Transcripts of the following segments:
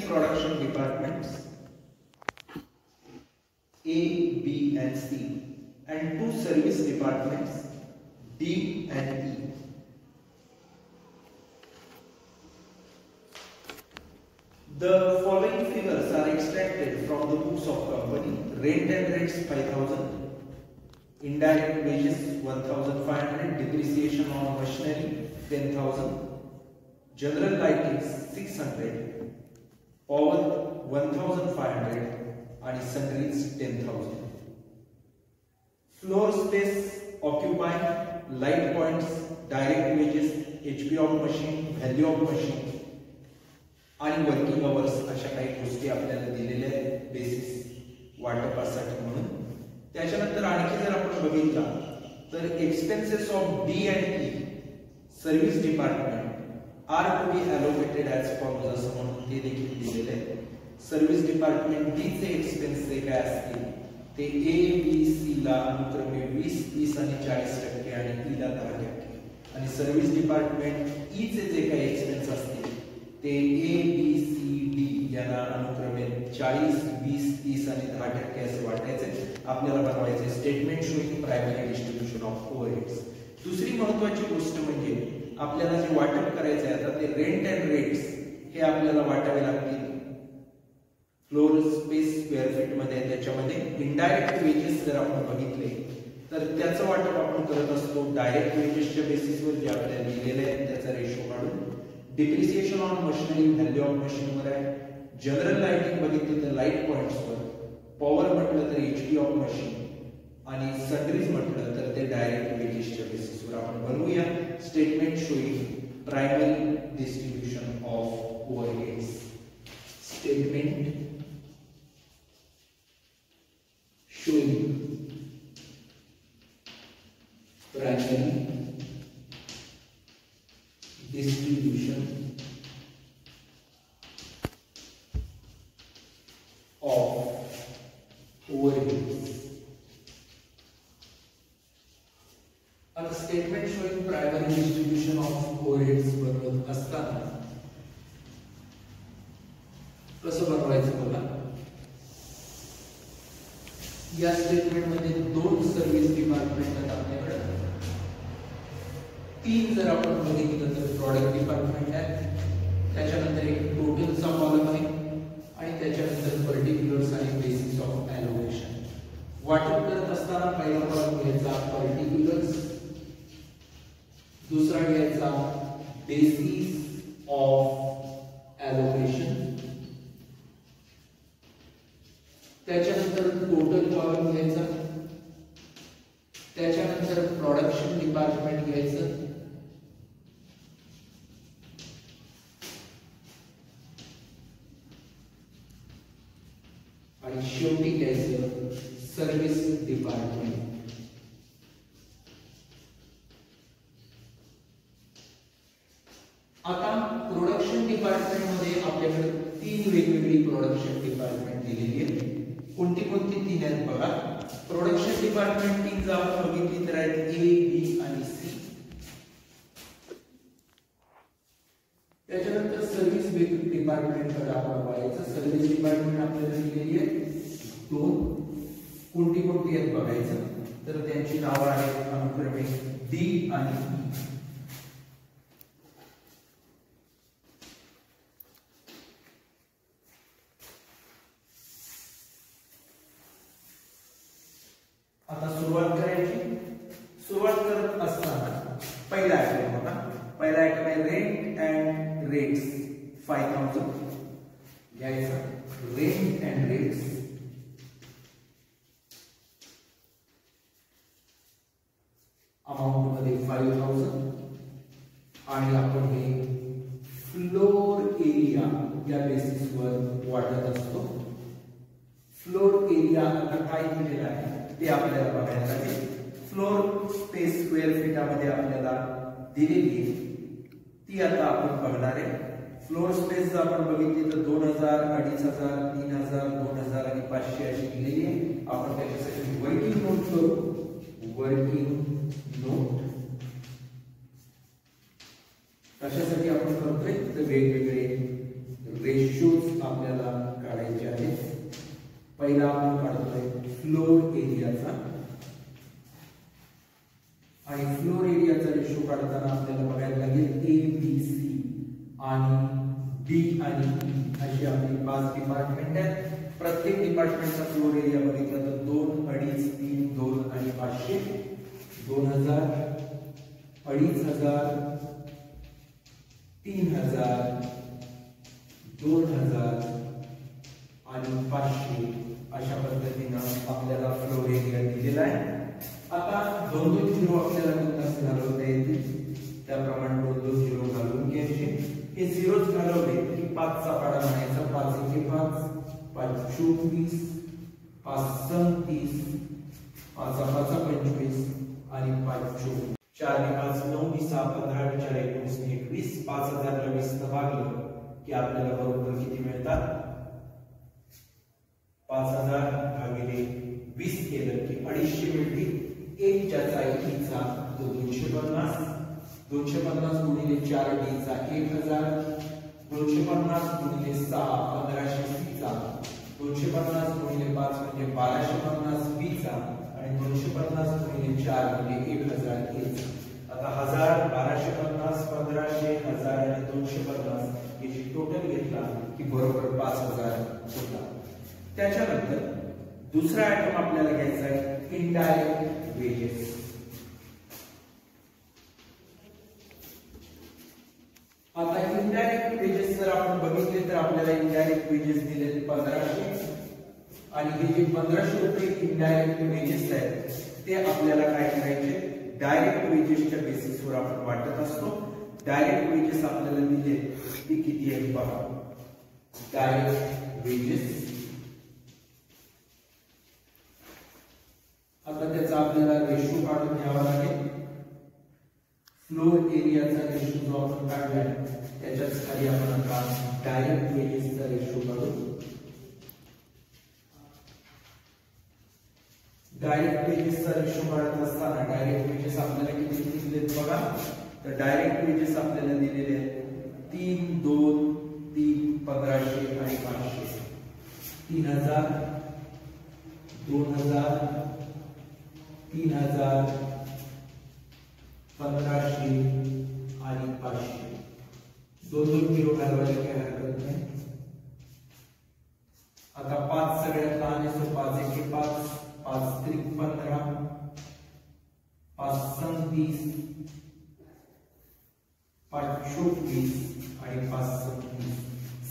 production departments A, B and C and 2 service departments D and E. The following figures are extracted from the books of company. Rent and rates 5,000, indirect wages 1,500, depreciation on machinery 10,000, general lighting 600, power 1,500 and sundries 10,000. Floor space occupied, light points, direct wages, HP of machine, value of machine आणि working hours अशा काही गोष्टी आपल्याला दिलेल्या आहेत basis वाटपासाठी म्हणून. त्याच्यानंतर आणखी जर आपण बघितला तर expenses of D and E service department are to be allocated as follows असं म्हणून ते देखील दिलेले आहे. सर्व्हिस डिपार्टमेंट डी चे एक्सपेन्स जे काय असतील ते ए बी सी ला अनुक्रमे 20, 30 आणि 40% आणि ई ला 10% आणि सर्व्हिस डिपार्टमेंट ई चे जे काही एक्सपेन्स असतील ते ए बी सी डी याला अनुक्रमे 40, 20, 30 आणि 10% असे वाटायचे. आपल्याला बनवायचे statement showing primary distribution of overheads. दुसरी महत्त्वाची गोष्ट म्हणजे आपल्याला जे वाटप करायचे आहे आता ते रेंट अँड रेट्स हे आपल्याला वाटावे लागतील. फ्लोर स्पेस स्क्वेअर फीट मध्ये त्याच्यामध्ये इनडायरेक्ट वेजेस जर आपण बघितले तर त्याचं वाटप आपण करत असतो डायरेक्ट वेजेसच्या बेसिसवर जे आपल्याला दिलेले आहे त्याचा रेशो काढून. Depreciation on machinery value of machine वर आहे. जनरल लाइटिंग बघितलं तर लाइट पॉइंट्स वर, पॉवर म्हटलं तर एचपी ऑफ मशीन आणि सनरीज म्हटलं तर ते डायरेक्ट वेजेसच्या बेसिसवर आपण बनवूया statement showing primary distribution of overheads. Statement showing primary distribution of overheads. आता statement showing primary distribution of overheads बनवत असताना कसं बनवायचं बघा. या स्टेटमेंट मध्ये 2 सर्व्हिस डिपार्टमेंट आहेत आपल्याकडे. 3 जर आपण बघितलं तर प्रॉडक्ट डिपार्टमेंट आहे, त्याच्यानंतर एक टोटलचा कॉलम आहे आणि त्याच्यानंतर पर्टिक्युलर्स आणि बेसिस ऑफ एलोकेशन. वाटप करत असताना पहिला कॉलम घ्यायचा पर्टिक्युलर्स, दुसरा घ्यायचा बेसिस ऑफ एलोकेशन, त्याच्यानंतर टोटल कॉलम घ्यायचा, त्याच्यानंतर प्रोडक्शन डिपार्टमेंट घ्यायचं, आणि शेवटी घ्यायचं सर्व्हिस डिपार्टमेंट. आता प्रोडक्शन डिपार्टमेंट मध्ये आपल्याकडे 3 वेगवेगळी प्रोडक्शन डिपार्टमेंट दिलेली आहे. कोणती 3 आहेत बघा. प्रोडक्शन डिपार्टमेंट 3 जर आपण बघितली तर आहेत ए, बी आणि सी. त्याच्यानंतर सर्व्हिस डिपार्टमेंट कडे आपण बघायचं. सर्व्हिस डिपार्टमेंट आपल्याला दिलेली आहे 2. कोणती आहेत बघायचं तर त्यांची नावं आहेत अनुक्रमे डी आणि ई. आता सुरुवात करायची. सुरुवात करत असताना पहिला आयटम होता. पहिला आयटम आहे रेंट अँड रेट्स 5000 घ्यायचा. रेंट अँड रेट्स अमाउंट मध्ये 5000 आणि आपण हे फ्लोर एरिया या बेसिसवर वाटत असतो. फ्लोर एरिया आता काय दिलेला आहे ते आपल्याला बघायला लागेल. फ्लोर स्पेस स्क्वेअर फीटामध्ये आपल्याला दिलेली आहे ती आता आपण बघणार आहे. फ्लोर स्पेस जर आपण बघितली तर 2000, 2500, 3000, 2000 आणि 500 अशी दिलेली आहे. आपण त्याच्यासाठी वर्किंग नोट करू. वर्किंग नोट कशासाठी आपण करतोय तर वेगवेगळे रेशियोज आपल्याला काढायचे आहेत. पहिला आपण काढतोय फ्लोर एरियाचा, आणि फ्लोर एरियाचा रेशो काढताना आपल्याला बघायला लागेल ABC आणि D आणि E अशी आपली 5 डिपार्टमेंट आहेत. प्रत्येक डिपार्टमेंटचा फ्लोर एरिया बघितला तर 2, 2.5, 3, 2 आणि 500, 2000, 2500, 3000, 2000 आणि 500 अशा पद्धतीनं आपल्याला फ्लोर एरिया दिलेला आहे. आता 2-2 झिरो आपल्याला कसे घालवता येतील, त्याप्रमाणे 2-2 झिरो घालून घ्यायचे. हे झिरोच घालवले की 5चा पाडा म्हणायचा. 5 1 5, 5 24, 5 37, 5 5 25 आणि 5 24. 4 ने 5 9, 20 15, 4 19 21. 5000 ला 20 ने भागलं की आपल्याला बरोबर किती मिळतात? 5000 भागिले 20 केलं की 250 मिळतील. 1 च्या जागीचा 250, 250 गुणिले 4 D चा 1000, 250 गुणिले 6 1500 चा, 250 गुणिले 5 म्हणजे 1250 B चा, आणि 250 गुणिले 4 म्हणजे 1000 A चा. आता 1000, 1250, 1500, 1000 आणि 250 याची टोटल घेतला की बरोबर 5000 होता. त्याच्यानंतर दुसरा आयटम आपल्याला घ्यायचा आहे इनडायरेक्ट वेजेस. आता इनडायरेक्ट वेजेस जर आपण बघितले तर आपल्याला इनडायरेक्ट वेजेस दिले 1500, आणि हे जे 1500 रुपये इनडायरेक्ट वेजेस आहेत ते आपल्याला काय करायचे? डायरेक्ट वेजेसच्या बेसिसवर आपण वाटत असतो. डायरेक्ट वेजेस आपल्याला दिले ते किती आहेत पहा. डायरेक्ट वेजेस, आता त्याचा आपल्याला रेशो काढून घ्यावा लागेल. फ्लोर एरियाचा रेशो जो आपण काढलाय त्याच्याच खाली आपण आता डायरेक्ट वेजेसचा रेशो काढू. डायरेक्ट वेजेसचा रेशो काढत असताना डायरेक्ट वेजेस आपल्याला किती दिलेत बघा. तर डायरेक्ट वेजेस आपल्याला दिलेले आहेत 3, 2, 3, 1500 आणि 500. 3000, 2000, 3000, 1500 आणि 500. 2-2 झिरो घालवायला काही हरकत नाही. आता 5 सगळ्यात लहान आहे, सो 5 1 5, 5 3 15, 5 37, 5 24 आणि 5 37.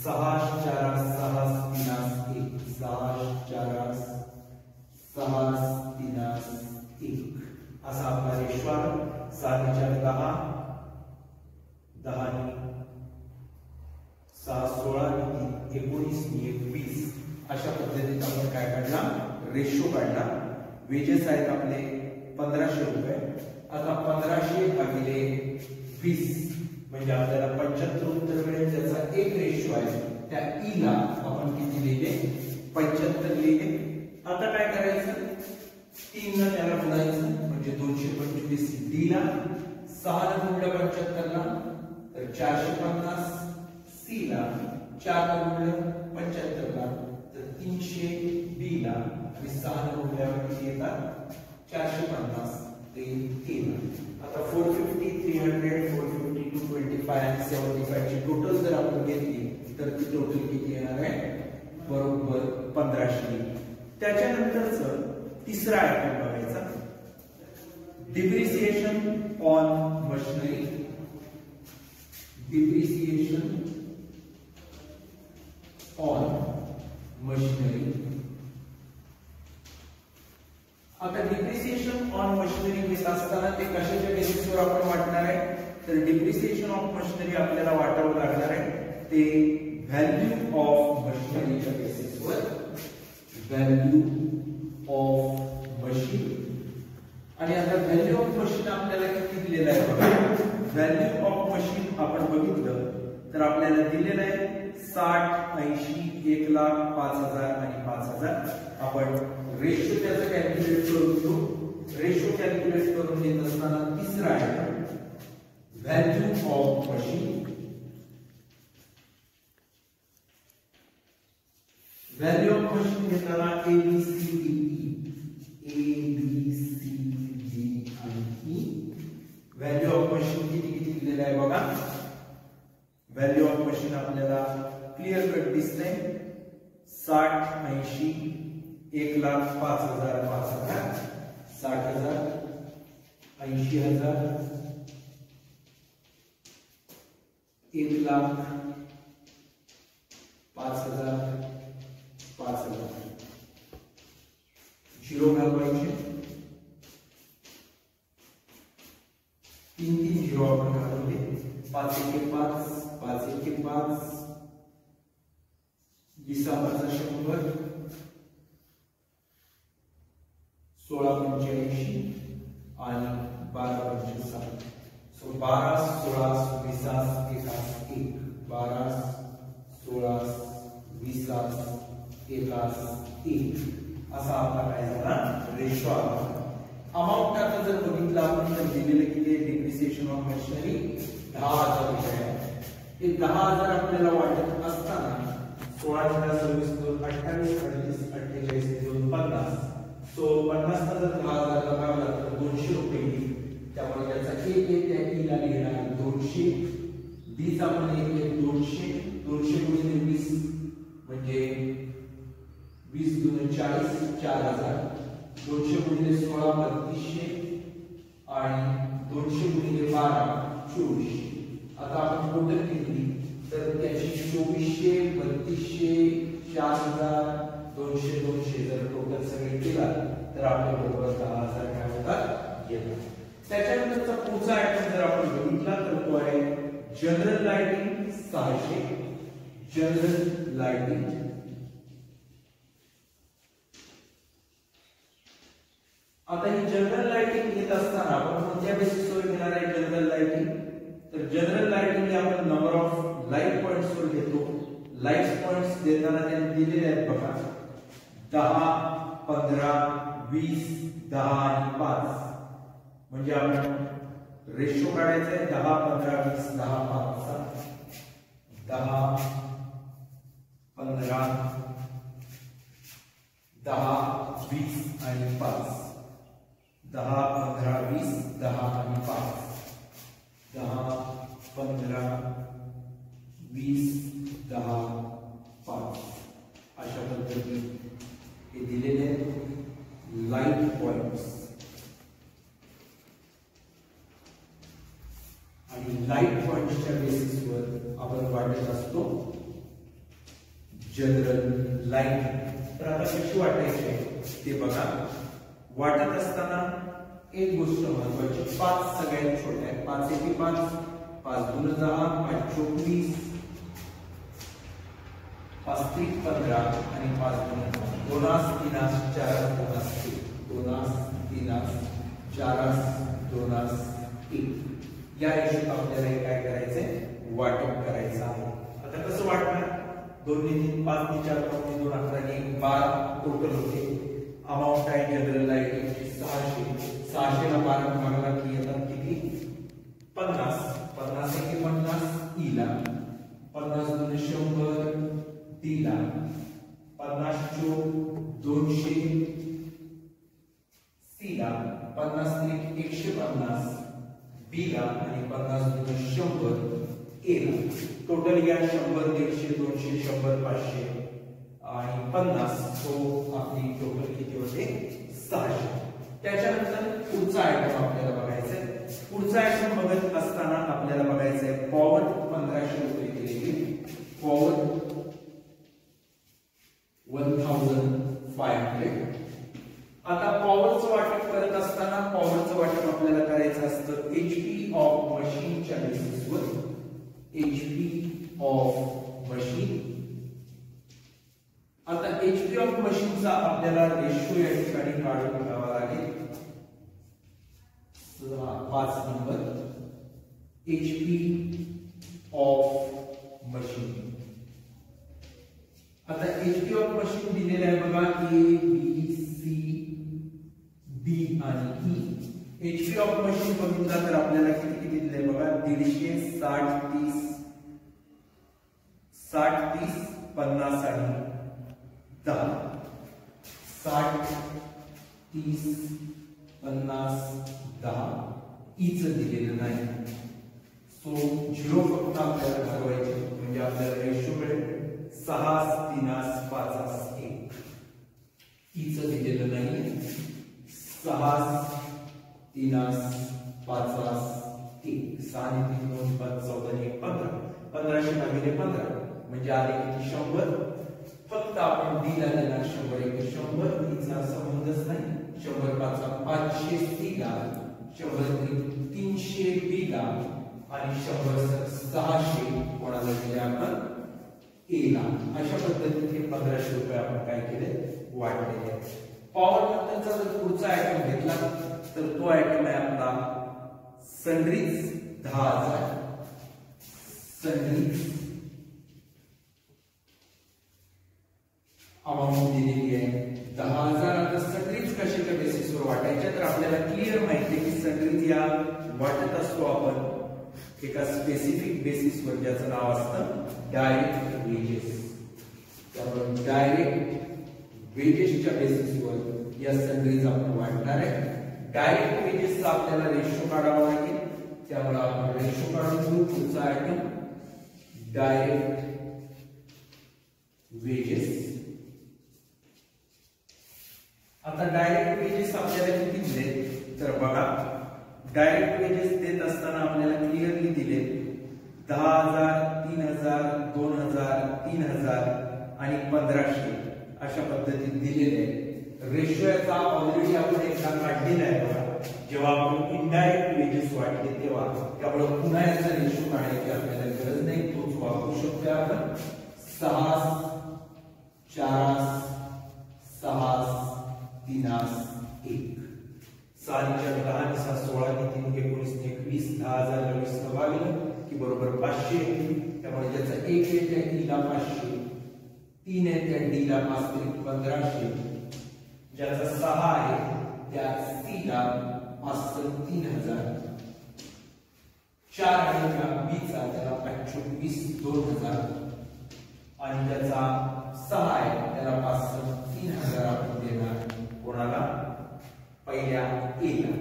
6 4 6 3 1, 6 4 6 3 1 असा आपला रेशो आहे. 7 4 10, 10 6 16 19 20 अशा पद्धतीने आपण काय काढला? रेशो काढला. वेजेस आहेत आपले 1500 रुपये. आता 1500 भागिले 20 म्हणजे आपल्याला 75 उत्तर मिळेल. त्याचा एक रेशो आहे, त्या ई ला आपण किती लिहिले? 75 लिहिले. आता काय करायचं? 3 ने त्याला गुणायचं म्हणजे 225 डी ला, 6 ने गुणलं 75 ला तर 450, सी ला 4 ने गुणलं 75 ला तर 300 बी ला, आणि 6 ने गुणल्यावर किती येतात? 450 ते ए ला. आता 450, 300, 450, 225 आणि 75 ची टोटल जर आपण घेतली तर ती टोटल किती येणार आहे? बरोबर 1500. त्याच्यानंतरच तिसरा आयटम बघायचा, depreciation on machinery. Depreciation on machinery. आता डिप्रिसिएशन ऑन मशिनरी घेत असताना ते कशाच्या बेसिसवर आपण वाटणार आहे? तर डिप्रिसिएशन ऑफ मशिनरी आपल्याला वाटावं लागणार आहे ते व्हॅल्यू ऑफ मशिनरीच्या बेसिसवर. Value of machine. आणि आता व्हॅल्यू ऑफ मशीन आपल्याला किती दिलेलं आहे बघा. व्हॅल्यू ऑफ मशीन आपण बघितलं तर आपल्याला दिलेलं आहे 60, 80, 1 लाख, 5000 आणि 5000. आपण रेशो त्याचं कॅल्क्युलेट करून घेऊ. रेशो कॅल्क्युलेट करून घेत असताना तिसरा आहे value of machine. Value of machine घेताना ए बी सी डी आणि ई. व्हॅल्यू ऑफ मशीन किती दिलेलं आहे बघा. व्हॅल्यू ऑफ मशीन आपल्याला क्लिअर कट दिसतंय. 60, 80, 1,05,000, 5,000, 60,000, 80,000, 1,00,000, 5,000, 5,000. झिरो घालवायचे. 3 झिरो आपण घालवले. 5 एके 5, 5 एके 5, 20 100, 16 85 आणि 12 65. सो 12 16 20 1 12 16 20 1 असा आपला काय झाला रेशो आला. अमाउंट आता जर बघितलं आपण तर दिलेलं किती आहे डिप्रिसिएशन ऑफ मशिनरी 10,000 रुपये आहे. हे 10,000 आपल्याला वाटत असताना 16 26 2 28 38 48 2 50. सो 50 जर 10,000 ला भागला तर 200 रुपये येईल. त्यामुळे त्याचा एक त्या ईला लिहिणार 200. डी चा पण एक 200. 200 गुणिले 20 म्हणजे 20 गुणिले 40 4000. 200 गुणिले 16 3200 आणि 200 गुणिले 12 2400. आता आपण टोटल केली तर त्याची 2400 3200 4000 200 200 जर टोटल सगळे केला तर आपल्या बरोबर 10,000 काय होतात येतात. त्याच्यानंतरचा पुढचा आयटम जर आपण बघितला तर तो आहे जनरल लाइटिंग 600. जनरल लाइटिंग आता ही जनरल लाइटिंग घेत असताना आपण कोणत्या बेसिसवर घेणार आहे जनरल लाइटिंग. तर जनरल लाइटिंग आपण number of light points were घेतो. लाईट पॉइंट्स देताना त्यांनी दिलेले आहेत बघा 10 15 20 10 आणि 5. म्हणजे आपण रेशो काढायचा आहे 10 15 20 10 5 10 15 10 20 आणि 5. 10 15 20 10 आणि 5 10 15 20 10 5 अशा पद्धतीने हे दिलेले लाईट पॉइंट्स. आणि लाईट पॉइंट्सच्या बेसिसवर आपण वाटत असतो जनरल लाईट. तर आता कशी वाटायची ते बघा. वाटत असताना एक गोष्ट महत्वाची 5 सगळ्यात छोट्या आहेत. 5 एके 5 5 2 10 5 24 5 3 15 आणि 5 2 2 3 4 2 3 4 2 1 या रेषेत आपल्याला काय करायचंय वाटप करायचं आहे. आता कसं वाटणार 2 ने 3 5 ने 4 5 ने 2 11 ने 12 टोटल होते. अमाउंट आहे जनरल लाइटिंग 600. 600 ला 12 भागला की येतात किती 50. 50 एके 50 ई ला 50 गुणिले 100 डी ला 50 चोक 200 सी ला 50 त्रिक 150 बी ला आणि 50 गुणिले 100 ए ला. टोटल घ्या 100 150 200 100 500 आणि 50. तो आपली टोटल किती होते 600. त्याच्यानंतर पुढचा आयटम आपल्याला बघायचा आहे. पुढचा आयटम बघत असताना आपल्याला बघायचं आहे पॉवर 1500 रुपये दिलेली. पॉवर 1500. आता पॉवरचं वाटप करत असताना पॉवरचं वाटप आपल्याला करायचं असतं एचपी ऑफ मशीनच्या बेसिसवर. HP of machine. आता एचपी ऑफ मशीनचा आपल्याला रेशो या ठिकाणी काढून घ्यावा लागेल. 5 नंबर एचपी ऑफ मशीन. आता एचपी ऑफ मशीन दिलेला आहे बघा ए बी सी डी आणि ई. एचपी ऑफ मशीन बघितला तर आपल्याला किती दिले बघा 150 60 30 60 30 50 आणि 10, 60, 30, 50, 10. ईच दिलेलं नाही, सो 0 फक्त आपल्याला घालवायचे म्हणजे आपल्याला रेशो मिळेल 6, 3, 5, 1. ईच दिलेलं नाही, 6, 3, 5, 1. 6 आणि 3 2 5 14 1 15. 1500 भागिले 15 म्हणजे आले किती 100. फक्त आपण डी ला देणार 100 1 100. ईचा संबंधच नाही. 100 5 500 सी ला, 100 300 बी ला आणि 100 600 कोणाला दिले आपण ए ला. अशा पद्धतीने 1500 रुपये आपण काय केले वाढलेले आहेत. पॉवर मेथडचा जर पुढचा आयटम घेतला तर तो आयटम आहे आपला सनरीज 10000. सनरीज अमाउंट दिलेली आहे 10000. आता सनरीज कशाच्या बेसिसवर वाटायच्या तर आपल्याला क्लिअर माहिती आहे की सनरीज या वाटत असतो आपण एका स्पेसिफिक बेसिसवर ज्याचं नाव असतं डायरेक्ट वेजेस. त्यामुळे डायरेक्ट वेजेसच्या बेसिसवर या सनरीज आपण वाटणार आहे. डायरेक्ट वेजेसचा आपल्याला रेशो काढावा लागेल, त्यामुळे आपण रेशो काढून घेऊ. पुढचा आयटम डायरेक्ट वेजेस. आता डायरेक्ट वेजेस आपल्याला किती दिले तर बघा, डायरेक्ट वेजेस देत असताना आपल्याला क्लिअरली दिले 10000, 3000, 2000, 3000 आणि 1500 अशा पद्धतीने दिलेले आहे. रेशो याचा ऑलरेडी आपण एकदा काढलेला आहे बघा, जेव्हा आपण इनडायरेक्ट वेजेस वाटले तेव्हा. त्यामुळे पुन्हा याचा रेशो काढायची आपल्याला गरज नाही, तोच वापरू शकतो आपण. 6, 4, 6, 3, 1. 6 4 10 6 16 3 19 21. 10000 20 22 की बरोबर 500. त्यामुळे ज्याचा 1 आहे त्या डी ला 500, 3 आहे त्या डी ला 5 3 1500. ज्याचा 6 आहे त्या सी ला 5 3000. 4 आहे त्या बी चा त्याला 25 2000 आणि ज्याचा 6 आहे त्याला 5 3000 आपण देणार कोणाला पहिल्या ए ला.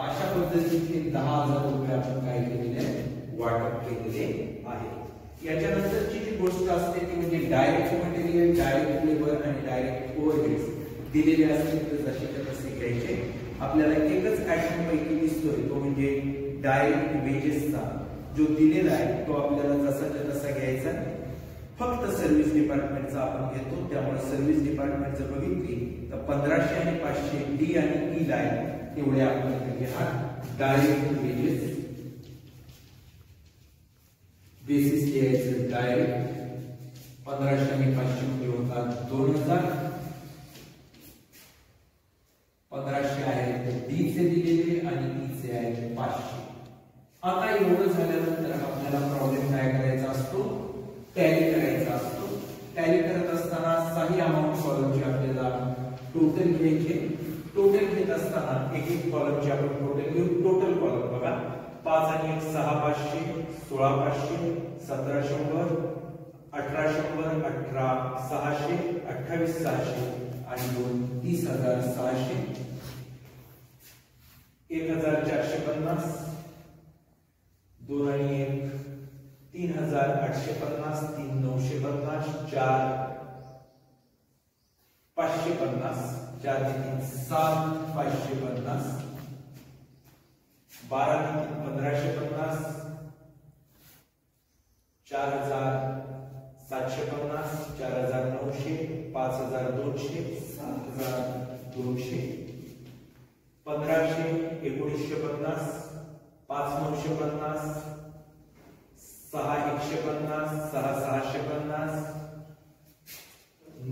अशा पद्धतीने 10000 रुपये आपण काय केलेले वाटप केलेले आहे. याच्यानंतरची जी गोष्ट असते ती म्हणजे डायरेक्ट मटेरियल, डायरेक्ट लेबर आणि डायरेक्ट ओव्हरहेड्स दिलेले असतील तर जसे तसे घ्यायचे. आपल्याला एकच आयटम पैकी दिसतोय तो म्हणजे डायरेक्ट वेजेसचा जो दिलेला आहे तो आपल्याला जसाच्या तसा घ्यायचा. फक्त सर्व्हिस डिपार्टमेंटचा आपण घेतो, त्यामुळे सर्व्हिस डिपार्टमेंटचं बघितली तर 1500 आणि 500 डी आणि ई ला आहे तेवढे आपण घेणार. डायरेक्ट वेजेस बेसिस लिहायचं डायरेक्ट. 1500 आणि 500 मध्ये होतात 2000. 1500 आहे ते डी चे दिलेले आणि ई चे आहे 500. आता एवढं झाल्यानंतर आपल्याला प्रॉब्लेम काय करायचा असतो, टॅली करायचा असतो. टॅली करत असताना काही अमाउंट कॉलमचे आपल्याला टोटल घ्यायचे. टोटल घेत असताना एक एक कॉलमचे आपण टोटल घेऊ. टोटल कॉलम बघा, 5 आणि 1 6 500, 16 500, 17 100, 18 100, 18 600, 28 600 आणि 2 30600. 1450, 2 आणि 1 3850, 3 950, 4 550, 4 3 7 550, 12 3 1550, 4750, 4900, 5200, 7200, 1500, 1950, 5 950, 6 150, 6 650,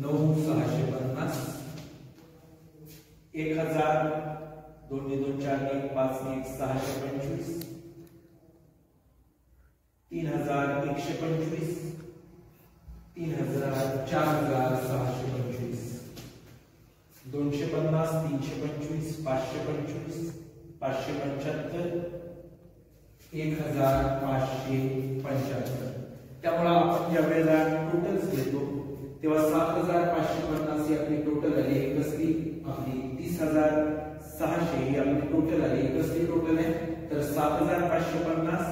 9 650, 1000, 2 2 4 1 5 1 625, 3125, 3000, 4625, 250, 325, 525, 575, 1575. त्यामुळे आपण ज्या वेळेला टोटल्स घेतो तेव्हा 7550 आपली टोटल आली एकसरी आपली 30,600 ही आपली टोटल आली एकसरी टोटल आहे. तर 7,550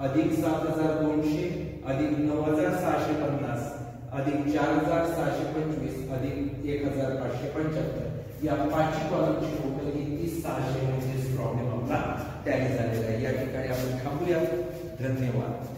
अधिक 7,200 अधिक 9,650 अधिक 4,625 अधिक 1,575 या पाचही कॉलमची टोटल किती 600 म्हणजे प्रॉब्लेम आपला टॅली झालेला आहे. या ठिकाणी आपण थांबूया. धन्यवाद.